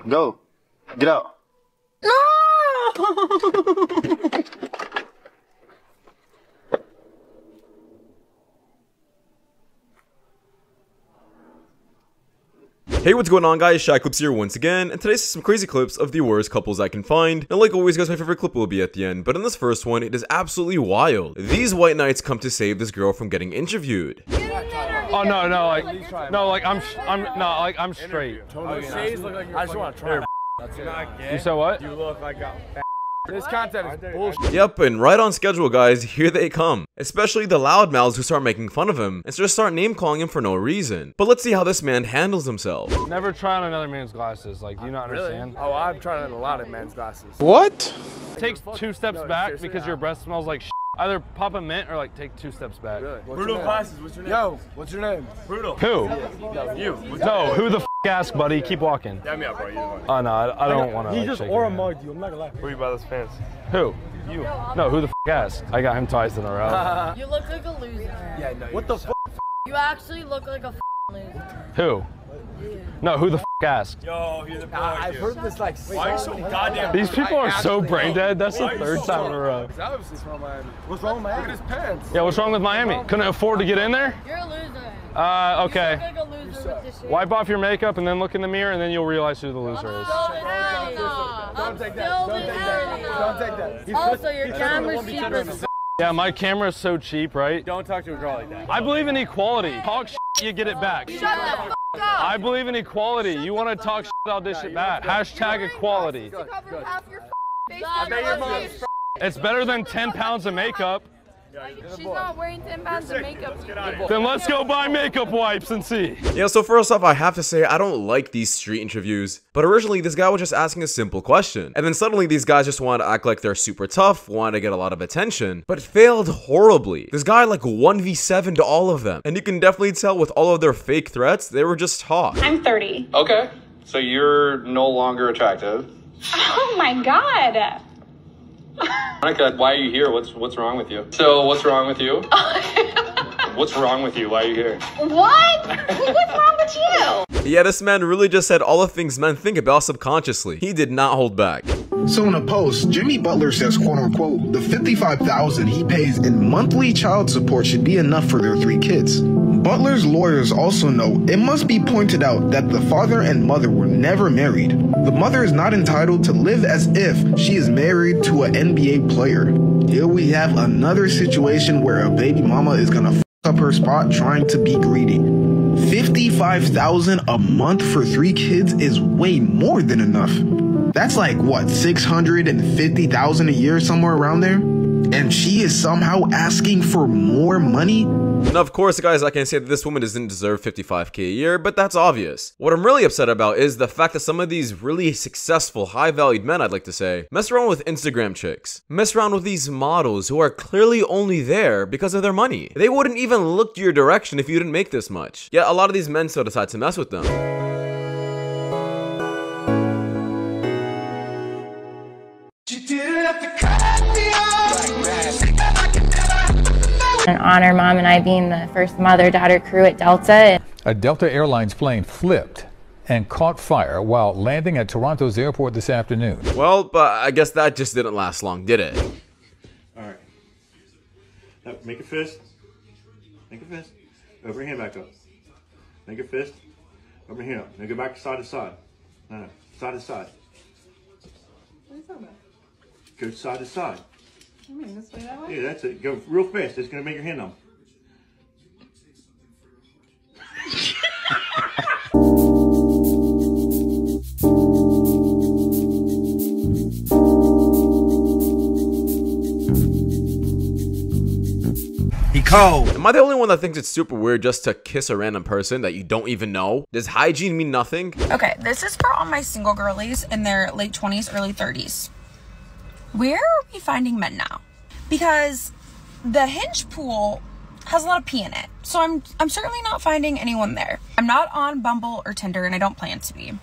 Go. Get out. No! Hey, what's going on, guys? Shak-Clips here once again, and today's some crazy clips of the worst couples I can find. And like always, guys, my favorite clip will be at the end, but in this first one, it is absolutely wild. These white knights come to save this girl from getting interviewed. Oh no, I'm straight. I just want to try. That's it. You said what? You look like a. This content is bullshit. Yep, and right on schedule, guys, here they come. Especially the loudmouths who start making fun of him and just start name-calling him for no reason. But let's see how this man handles himself. Never try on another man's glasses. Like, do you not understand? Oh, I've tried on a lot of men's glasses. What? Take 2 steps back because your breath smells like shit. Either pop a mint or like take 2 steps back. Really? Brutal glasses, what's your name? Yo, what's your name? Brutal. Who? You. No, who the f ask, buddy? Keep walking. Damn me up, bro. Oh no, I don't want to. He just aura mugged you. I'm not gonna lie. Where you buy those pants? Who? You. No, who the f asked? I got him twice in a row. You look like a loser. Yeah, no. What the f? You actually look like a loser. Who? No, who the f asked? Yo, you're the boy. I've heard this like Why are you so goddamn? These people are so brain dead. That's the 3rd time in a row. What's wrong with Miami? Look at his pants. Yeah, what's wrong with Miami? Couldn't afford to get in there? You're a loser. Okay. You look like a loser with this shit. Wipe off your makeup and then look in the mirror and then you'll realize who the loser is. Don't take that. Don't take that. Don't take that. Also, your camera's cheap as f. Yeah, my camera is so cheap, right? Don't talk to a girl like that. I believe in equality. Talk shit, you get it back. Shut the f up. I believe in equality. You want to talk shit, I'll dish it back. Hashtag equality. Cover half your face. I bet your mom's It's better than 10 pounds of makeup. She's not wearing 10 pounds of makeup. Then let's go buy makeup wipes and see. Yeah, so first off, I have to say, I don't like these street interviews. But originally, this guy was just asking a simple question. And then suddenly, these guys just want to act like they're super tough, want to get a lot of attention, but failed horribly. This guy like 1v7 to all of them. And you can definitely tell with all of their fake threats, they were just talk. I'm 30. Okay, so you're no longer attractive. Oh my god. Monica, why are you here? What's wrong with you? So what's wrong with you? What's wrong with you? Why are you here? What? What's wrong with you? Yeah, this man really just said all the things men think about subconsciously. He did not hold back. So in a post, Jimmy Butler says, quote unquote, the $55,000 he pays in monthly child support should be enough for their 3 kids. Butler's lawyers also note it must be pointed out that the father and mother were never married. The mother is not entitled to live as if she is married to an NBA player. Here we have another situation where a baby mama is gonna f up her spot trying to be greedy. $55,000 a month for 3 kids is way more than enough. That's like, what, $650,000 a year, somewhere around there? And she is somehow asking for more money? Now, of course, guys, I can say that this woman doesn't deserve $55K a year, but that's obvious. What I'm really upset about is the fact that some of these really successful, high-valued men, I'd like to say, mess around with Instagram chicks. Mess around with these models who are clearly only there because of their money. They wouldn't even look your direction if you didn't make this much. Yet, a lot of these men still decide to mess with them. And honor Mom and I being the first mother-daughter crew at Delta. A Delta Airlines plane flipped and caught fire while landing at Toronto's airport this afternoon. Well, but I guess that just didn't last long, did it? All right. Now, make a fist. Make a fist. Over your hand back up. Make a fist. Over your hand up. Now go back side to side. No, side to side. What are you talking about? Go side to side. I mean, this way, that way? Yeah, that's it. Go real fast. It's going to make your hand numb. He cold. Am I the only one that thinks it's super weird just to kiss a random person that you don't even know? Does hygiene mean nothing? Okay, this is for all my single girlies in their late 20s, early 30s. Where are we finding men now? Because the Hinge pool has a lot of pee in it. So I'm certainly not finding anyone there. I'm not on Bumble or Tinder, and I don't plan to be.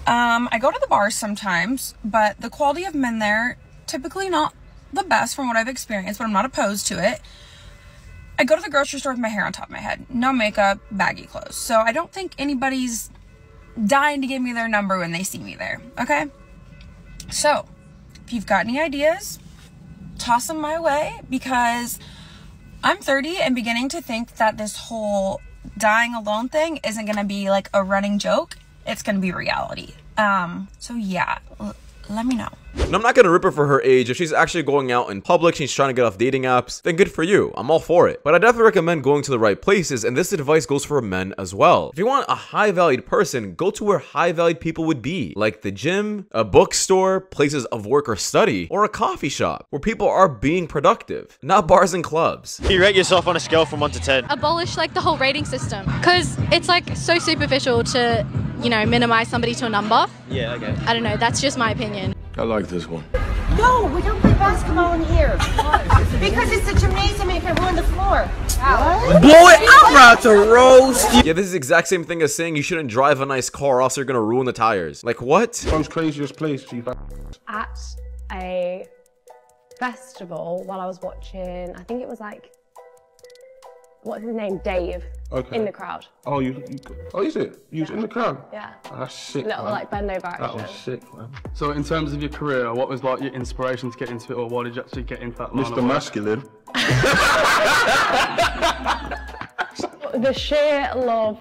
I go to the bars sometimes, but the quality of men there, typically not the best from what I've experienced, but I'm not opposed to it. I go to the grocery store with my hair on top of my head. No makeup, baggy clothes. So I don't think anybody's dying to give me their number when they see me there, okay? So, if you've got any ideas, toss them my way, because I'm 30 and beginning to think that this whole dying alone thing isn't gonna be like a running joke. It's gonna be reality. So yeah, let me know. And I'm not gonna rip her for her age. If she's actually going out in public, she's trying to get off dating apps, then good for you. I'm all for it. But I definitely recommend going to the right places, and this advice goes for men as well. If you want a high-valued person, go to where high-valued people would be, like the gym, a bookstore, places of work or study, or a coffee shop, where people are being productive, not bars and clubs. You rate yourself on a scale from 1 to 10. Abolish like the whole rating system, because it's like so superficial to, you know, minimize somebody to a number. Yeah, okay. I don't know, that's just my opinion. I like this one. No, we don't play basketball in here. Because it's a gymnasium and it can ruin the floor. What? Boy, I'm about to roast you. Yeah, this is the exact same thing as saying you shouldn't drive a nice car, else you're gonna ruin the tires. Like, what? Most craziest place, At a festival while I was watching, I think it was like, what's his name? Dave. Okay. In the crowd. Oh, is it? You was in the crowd? Yeah. Oh, that's sick, Little man. like bend over action. That was sick, man. So in terms of your career, what was like your inspiration to get into it, or why did you actually get into that line of Mr. work? Masculine. The sheer love.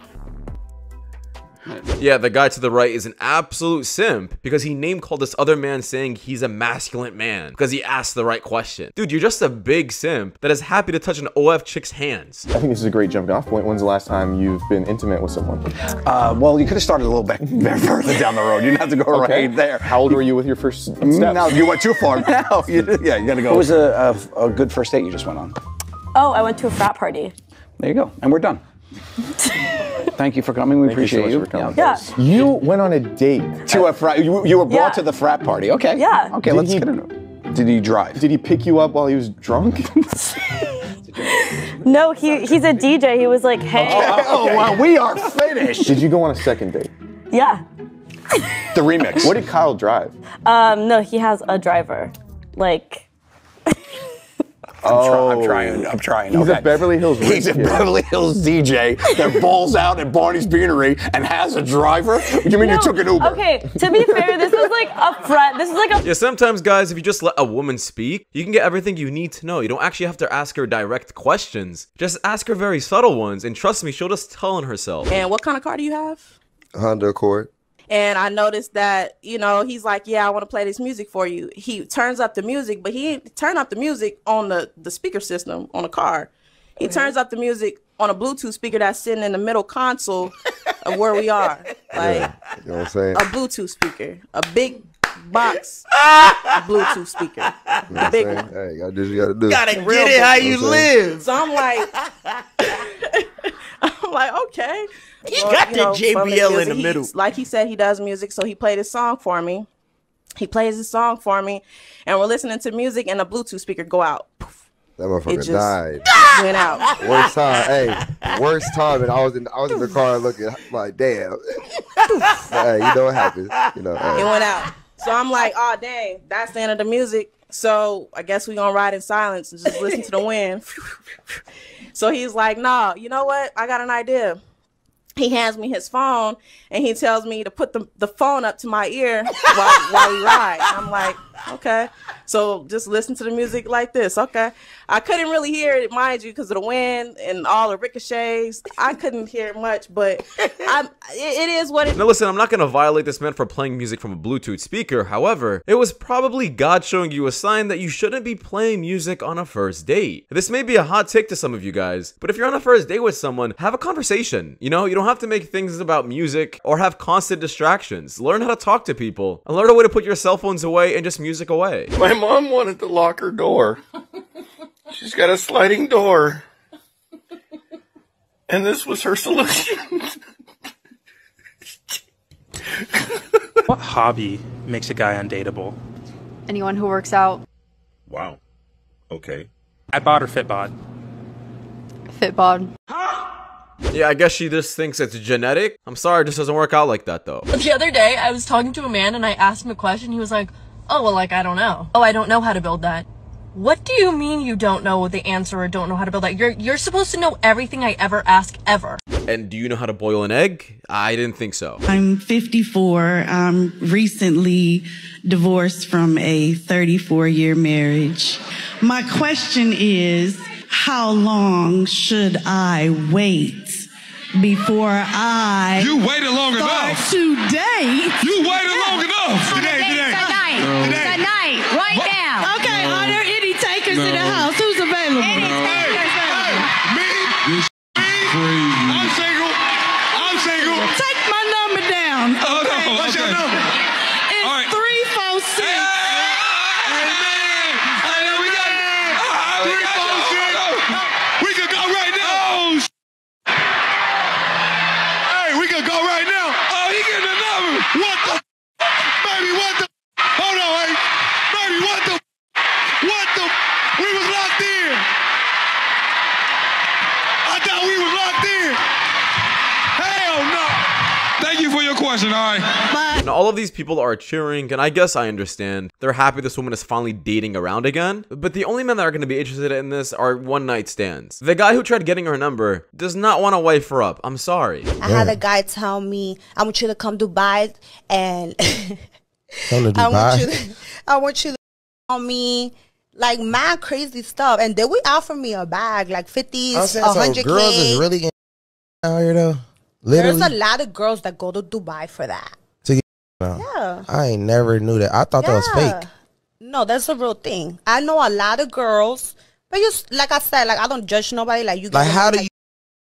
Yeah, the guy to the right is an absolute simp because he name called this other man saying he's a masculine man because he asked the right question. Dude, you're just a big simp that is happy to touch an OF chick's hands. I think this is a great jumping off point. When's the last time you've been intimate with someone? Well, you could have started a little bit further down the road. You didn't have to go right there. How old were you with your first steps? No, you went too far. Now, you gotta go. What was a good first date you just went on? Oh, I went to a frat party. There you go, and we're done. Thank you for coming. We appreciate you. Yeah. You went on a date to a frat. You were brought to the frat party. Okay. Yeah. Okay. Let's get into it. Did he drive? Did he pick you up while he was drunk? No, he's a DJ. He was like, hey. Oh, well, we are finished. Did you go on a second date? Yeah. The remix. What did Kyle drive? No, he has a driver. Like. I'm trying. He's a Beverly Hills rich He's a kid. Beverly Hills DJ that balls out at Barney's Beanery and has a driver? You mean you took an Uber? Okay, to be fair, this was like a friend. This is like a. Yeah, sometimes, guys, if you just let a woman speak, you can get everything you need to know. You don't actually have to ask her direct questions. Just ask her very subtle ones, and trust me, she'll just tell on herself. And what kind of car do you have? Honda Accord. And I noticed that, you know, he's like, yeah, I want to play this music for you. He turns up the music, but he didn't turn up the music on the speaker system on the car. He turns up the music on a Bluetooth speaker that's sitting in the middle console of where we are. Like, you know what I'm saying? A Bluetooth speaker. A big box Bluetooth speaker. You know A big what I'm one. saying? Hey, you gotta do what you gotta do. Gotta get it how you live. So I'm like, okay. You got the JBL in the middle. Like he said, he does music, so he played his song for me. He plays his song for me, and we're listening to music, and the Bluetooth speaker go out. Poof. That motherfucker It just died. went out. Worst time, hey, worst time, and I was in the car looking like, damn. Hey, you know what happens? You know, hey. It went out. So I'm like, oh dang, that's the end of the music. So I guess we gonna ride in silence and just listen to the wind. So he's like, nah, you know what? I got an idea. He hands me his phone and he tells me to put the phone up to my ear while we ride. I'm like, okay. So just listen to the music like this. Okay. I couldn't really hear it, mind you, because of the wind and all the ricochets. I couldn't hear much, but it is what it is. Now listen, I'm not going to violate this man for playing music from a Bluetooth speaker. However, it was probably God showing you a sign that you shouldn't be playing music on a first date. This may be a hot take to some of you guys, but if you're on a first date with someone, have a conversation. You know, you don't have to make things about music or have constant distractions. Learn how to talk to people and learn a way to put your cell phones away and just music away. My mom wanted to lock her door. She's got a sliding door. And this was her solution. What hobby makes a guy undateable? Anyone who works out. Wow. Okay. Adbod or Fitbod? Fitbod. Yeah, I guess she just thinks it's genetic. I'm sorry, it just doesn't work out like that though. The other day, I was talking to a man and I asked him a question. He was like, oh, well, like, I don't know. Oh, I don't know how to build that. What do you mean you don't know the answer or don't know how to build that? You're supposed to know everything I ever ask ever. And do you know how to boil an egg? I didn't think so. I'm 54. I'm recently divorced from a 34-year marriage. My question is, how long should I wait before I You waited long start enough. to date? You waited long enough. Today. Tonight, right now. Okay, are there any takers in the house? Who's available? Crazy. I'm single. I'm single. Take my number down. Oh, no. Okay. What's your number? It's All right. 346. We could go right now. Hey, we could go right now. Oh, he getting the number. What the? Baby, what the? Hold on, hey. Baby, what the? What the? We was locked in. I thought we was locked in. Hell no. Thank you for your question, all right. Now, all of these people are cheering, and I guess I understand. They're happy this woman is finally dating around again. But the only men that are going to be interested in this are one-night stands. The guy who tried getting her number does not want to wife her up. I'm sorry. I had a guy tell me, I want you to come to Dubai and I want you to on me like mad crazy stuff. And then we offer me a bag, like 50s, 100K. So girls is really getting out here though. Literally. There's a lot of girls that go to Dubai for that. To get Yeah. I ain't never knew that. I thought that was fake. No, that's a real thing. I know a lot of girls, but you, like I said, like I don't judge nobody. Like you. Like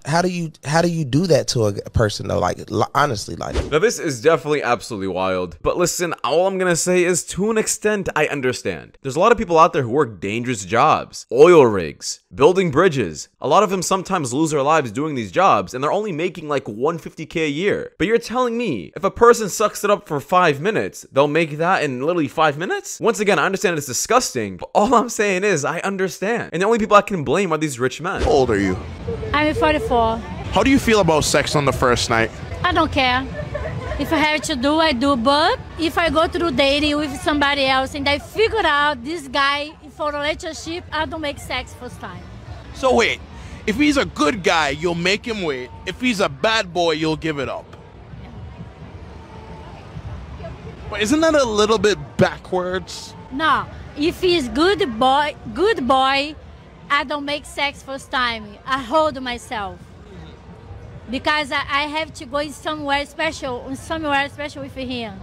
how do you do that to a person though? Like honestly, like. Now this is definitely absolutely wild. But listen, all I'm gonna say is to an extent, I understand. There's a lot of people out there who work dangerous jobs. Oil rigs, building bridges. A lot of them sometimes lose their lives doing these jobs and they're only making like $150K a year. But you're telling me, if a person sucks it up for 5 minutes, they'll make that in literally 5 minutes? Once again, I understand it's disgusting, but all I'm saying is I understand. And the only people I can blame are these rich men. How old are you? I'm 44. How do you feel about sex on the first night? I don't care. If I have to do, I do. But if I go through dating with somebody else and I figure out this guy for a relationship, I don't make sex first time. So wait, if he's a good guy, you'll make him wait. If he's a bad boy, you'll give it up. But isn't that a little bit backwards? No, if he's good boy, I don't make sex first time. I hold myself. Because I have to go somewhere special with him.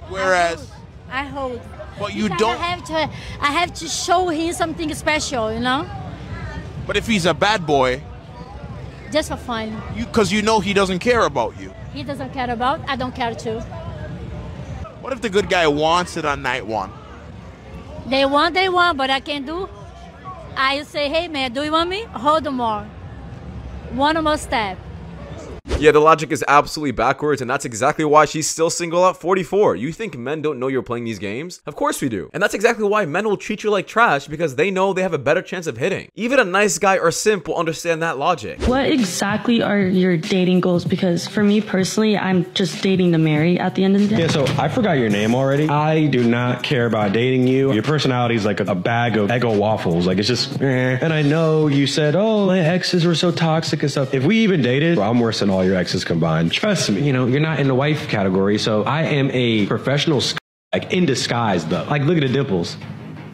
Whereas I hold. But you because don't. I have to show him something special, you know? But if he's a bad boy, just for fun. Because you know he doesn't care about you. He doesn't care about, I don't care too. What if the good guy wants it on night one? They want, but I can't do. I say, hey man, do you want me? Hold more. One more step. Yeah, the logic is absolutely backwards, and that's exactly why she's still single at 44. You think men don't know you're playing these games? Of course we do. And that's exactly why men will treat you like trash, because they know they have a better chance of hitting. Even a nice guy or simp will understand that logic. What exactly are your dating goals? Because for me personally, I'm just dating to marry at the end of the day. Yeah, so I forgot your name already. I do not care about dating you. Your personality is like a bag of Eggo waffles. Like, it's just, And I know you said, oh, my exes were so toxic and stuff. If we even dated, I'm worse than all your exes combined. Trust me, you know, you're not in the wife category, so I am a professional, like, in disguise, though. Like, look at the dimples.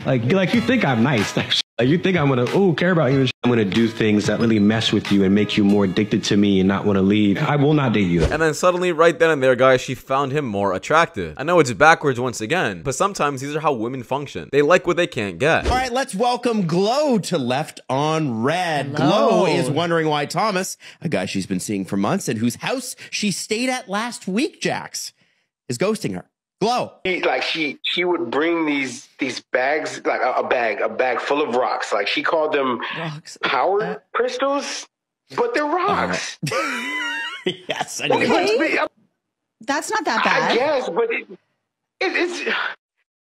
Like you think I'm nice. Like, you think I'm gonna, care about you. I'm gonna do things that really mess with you and make you more addicted to me and not want to leave. I will not date you. And then suddenly, right then and there, guys, she found him more attractive. I know it's backwards once again, but sometimes these are how women function. They like what they can't get. All right, let's welcome Glow to Left on Red. Hello. Glow is wondering why Thomas, a guy she's been seeing for months and whose house she stayed at last week, Jax, is ghosting her. Glow. She would bring these bags, like a bag full of rocks. Like she called them power crystals, but they're rocks. Yes, I know. That's not that bad. I guess, but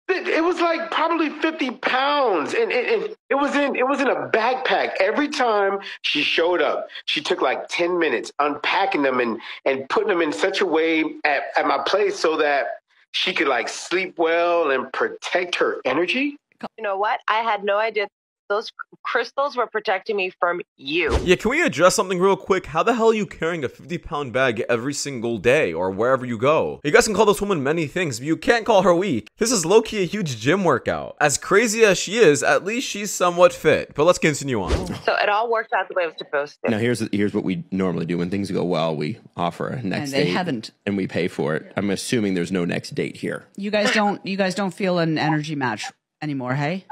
it was like probably 50 pounds, and it was in a backpack. Every time she showed up, she took like 10 minutes unpacking them and putting them in such a way at my place so that she could like sleep well and protect her energy. You know what? I had no idea those crystals were protecting me from you. Yeah, can we address something real quick? How the hell are you carrying a 50-pound bag every single day or wherever you go? You guys can call this woman many things, but you can't call her weak. This is low-key a huge gym workout. As crazy as she is, at least she's somewhat fit. But let's continue on. So it all worked out the way it was supposed to. Now here's what we normally do when things go well. We offer a next they date, haven't. and we pay for it. I'm assuming there's no next date here. You guys don't feel an energy match anymore, hey?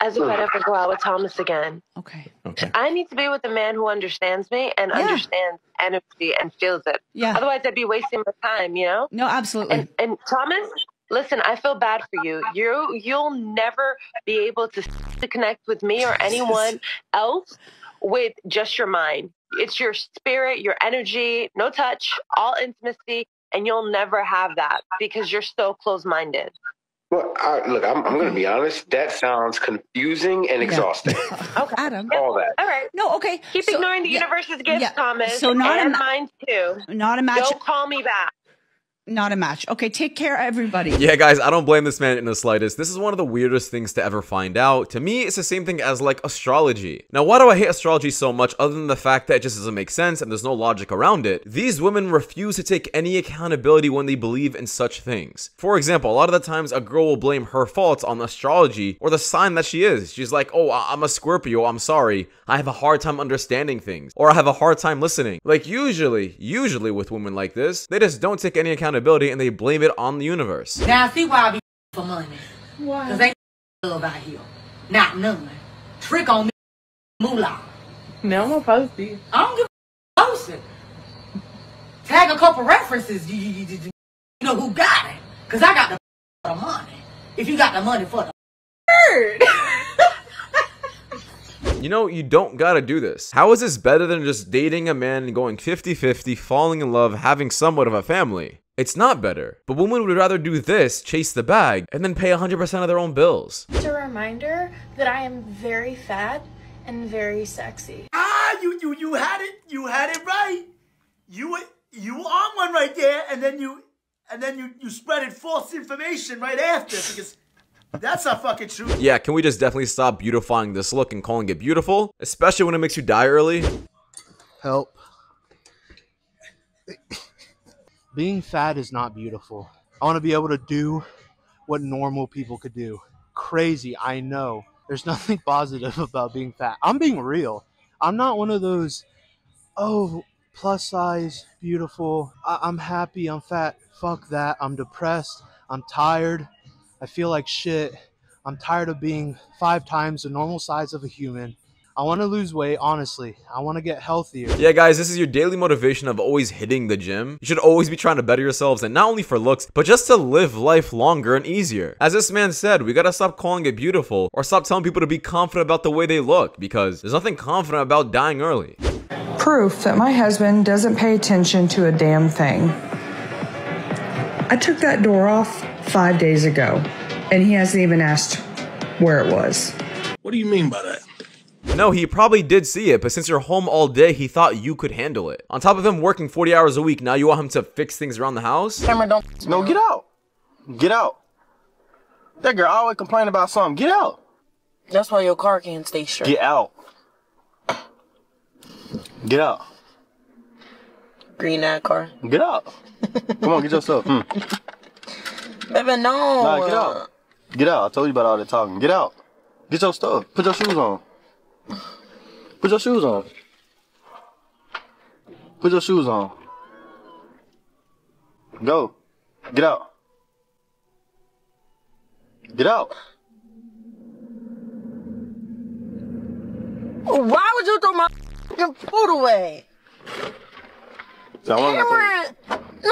As if I'd ever go out with Thomas again. Okay. I need to be with a man who understands me and understands energy and feels it. Yeah. Otherwise, I'd be wasting my time, you know? No, absolutely. And Thomas, listen, I feel bad for you. You'll never be able to connect with me or anyone else with just your mind. It's your spirit, your energy, no touch, all intimacy, and you'll never have that because you're so close-minded. Well, look, I'm going to be honest. That sounds confusing and exhausting. Okay. Adam. All that. All right. No, okay. Keep ignoring the universe's gifts, Thomas. So not and a mine too. Not a match. Don't call me back. Not a match. Okay, take care, everybody. Yeah, guys, I don't blame this man in the slightest. This is one of the weirdest things to ever find out. To me, it's the same thing as like astrology. Now, why do I hate astrology so much other than the fact that it just doesn't make sense and there's no logic around it? These women refuse to take any accountability when they believe in such things. For example, a lot of the times a girl will blame her faults on astrology or the sign that she is. She's like, oh, I'm a Scorpio, I'm sorry. I have a hard time understanding things. Or I have a hard time listening. Like usually with women like this, they just don't take any accountability and they blame it on the universe. Now see why I be for money. Why? Because ain't love out here. Not none. Trick on me, moolah. No, I'm gonna post it. I don't give a post it. Tag a couple references. You know who got it. Because I got the money. If you got the money for the bird. You know, you don't gotta do this. How is this better than just dating a man and going 50-50, falling in love, having somewhat of a family? It's not better, but women would rather do this, chase the bag, and then pay 100% of their own bills. It's a reminder that I am very fat and very sexy. You had it right. You were on one right there, and then you spreaded false information right after because that's not fucking true. Yeah, can we just definitely stop beautifying this look and calling it beautiful? Especially when it makes you die early. Help. Being fat is not beautiful. I want to be able to do what normal people could do. Crazy, I know. There's nothing positive about being fat. I'm being real. I'm not one of those, oh, plus size, beautiful. I'm happy, I'm fat. Fuck that. I'm depressed. I'm tired. I feel like shit. I'm tired of being 5 times the normal size of a human. I want to lose weight, honestly. I want to get healthier. Yeah, guys, this is your daily motivation of always hitting the gym. You should always be trying to better yourselves, and not only for looks, but just to live life longer and easier. As this man said, we gotta stop calling it beautiful, or stop telling people to be confident about the way they look, because there's nothing confident about dying early. Proof that my husband doesn't pay attention to a damn thing. I took that door off 5 days ago, and he hasn't even asked where it was. What do you mean by that? No, he probably did see it, but since you're home all day, he thought you could handle it. On top of him working 40 hours a week, now you want him to fix things around the house? No, get out. Get out. That girl always complain about something. Get out. That's why your car can't stay straight. Get out. Get out. Green that car. Get out. Come on, get yourself. Baby, no. Nah, get out. Get out. I told you about all that talking. Get out. Get your stuff. Put your shoes on. Put your shoes on. Put your shoes on. Go. Get out. Get out. Why would you throw my food away? Cameron! No!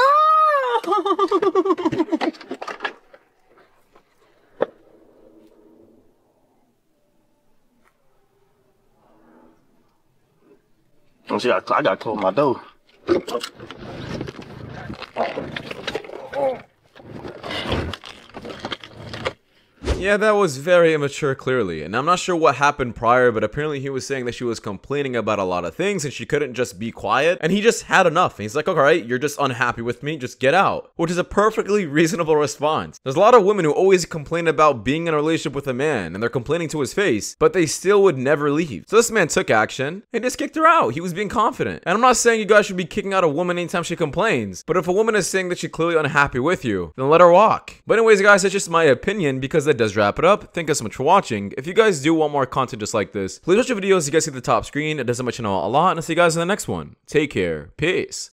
Oh, see, I gotta close my door. Yeah, that was very immature, clearly. And I'm not sure what happened prior, but apparently he was saying that she was complaining about a lot of things and she couldn't just be quiet. And he just had enough. And he's like, alright, you're just unhappy with me, just get out. Which is a perfectly reasonable response. There's a lot of women who always complain about being in a relationship with a man and they're complaining to his face, but they still would never leave. So this man took action and just kicked her out. He was being confident. And I'm not saying you guys should be kicking out a woman anytime she complains, but if a woman is saying that she's clearly unhappy with you, then let her walk. But anyways, guys, that's just my opinion because that does wrap it up. Thank you so much for watching. If you guys do want more content just like this, please watch the videos you guys see at the top screen. It does help my channel a lot, and I'll see you guys in the next one. Take care. Peace.